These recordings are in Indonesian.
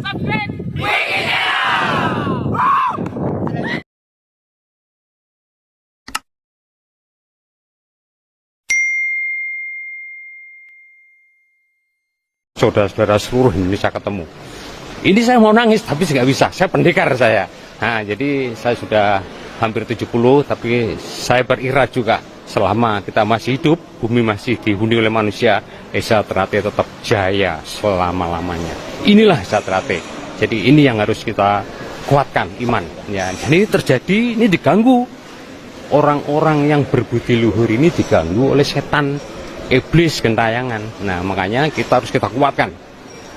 subscribe Wiki. Saudara-saudara seluruh Indonesia ketemu. Ini saya mau nangis tapi nggak bisa. Saya pendekar saya. Nah, jadi saya sudah hampir 70 tapi saya berirah juga selama kita masih hidup, bumi masih dihuni oleh manusia, Esa Ternate tetap jaya selama-lamanya. Inilah Esa Ternate. Jadi ini yang harus kita kuatkan iman. Ya, dan ini terjadi, ini diganggu. Orang-orang yang berbudi luhur ini diganggu oleh setan, iblis, gentayangan. Nah, makanya kita harus kita kuatkan.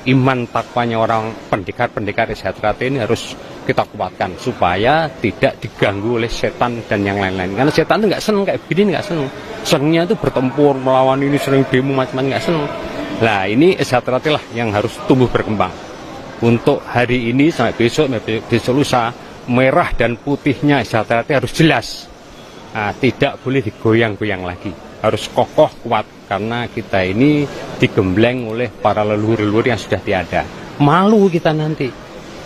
Iman takwanya orang pendekar-pendekar Esa Ternate ini harus kita kuatkan supaya tidak diganggu oleh setan dan yang lain-lain. Karena setan itu nggak seneng kayak begini, nggak seneng. Senengnya itu bertempur melawan ini, sering demo macam-macam, nggak seneng. Nah, ini Esa Ternate lah yang harus tumbuh berkembang. Untuk hari ini sampai besok lusa, merah dan putihnya Esa Ternate harus jelas. Nah, tidak boleh digoyang-goyang lagi. Harus kokoh kuat karena kita ini digembleng oleh para leluhur-leluhur yang sudah tiada. Malu kita nanti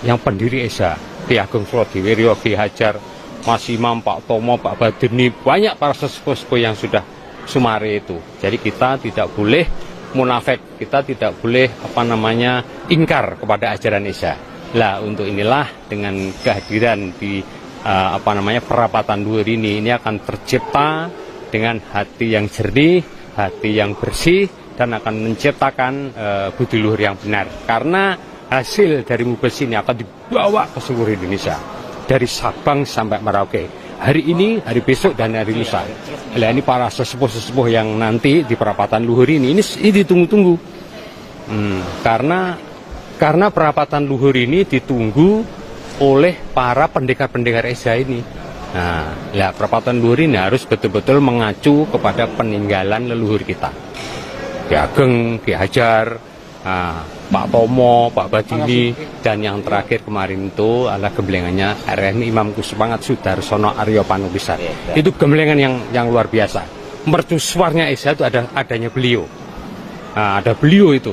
yang pendiri Esa, Ki Ageng Surodeweryo, Ki Hajar, Mas Imam, Pak Tomo, Pak Badurni, banyak para sesepuh yang sudah sumare itu. Jadi kita tidak boleh munafik, kita tidak boleh ingkar kepada ajaran Esa. Lah untuk inilah dengan kehadiran di perapatan luhur ini akan tercipta dengan hati yang jernih, hati yang bersih, dan akan menciptakan budi luhur yang benar. Karena hasil dari Mubes ini akan dibawa ke seluruh Indonesia, dari Sabang sampai Merauke. Hari ini, hari besok, dan hari lusa. Nah, ini para sesepuh-sesepuh yang nanti di perapatan luhur ini ditunggu-tunggu. Karena perapatan luhur ini ditunggu oleh para pendekar-pendekar Esa ini. Nah, perapatan luhur ini harus betul-betul mengacu kepada peninggalan leluhur kita. Ki Ageng, Ki Hajar, Pak Tomo, Pak Badini, dan yang terakhir kemarin itu adalah gemblengannya RMI Imam Kusupangat Sudarsono Aryo Panupisan. Itu gemblengan yang luar biasa. Mercusuarnya Esa itu adanya beliau. Ada beliau itu.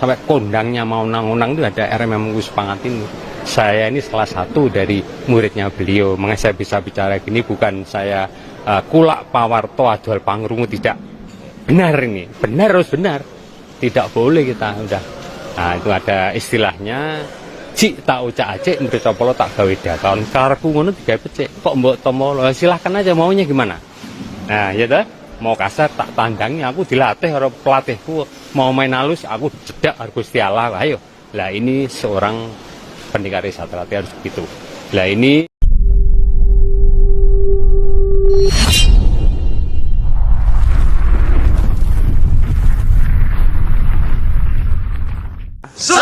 Sampai kondangnya mau nang-nang itu ada RMI Imam Kusupangat ini. Saya ini salah satu dari muridnya beliau. Makanya saya bisa bicara gini, bukan saya kulak pawarto adual pangrungu, tidak. Benar ini, benar harus benar. Tidak boleh kita udah. Nah, itu ada istilahnya, cik tak ucak acik, mriko polo tak gawe dakon. Karepku ngono digawe becik. Kok mbok tomo, silahkan aja maunya gimana. Nah, ya dah, mau kasar tak tandangi, aku dilatih karo pelatihku, mau main halus aku jedak karo Gusti Allah. Ayo. Lah ini seorang pendekar Esa Ternate harus begitu. Lah ini So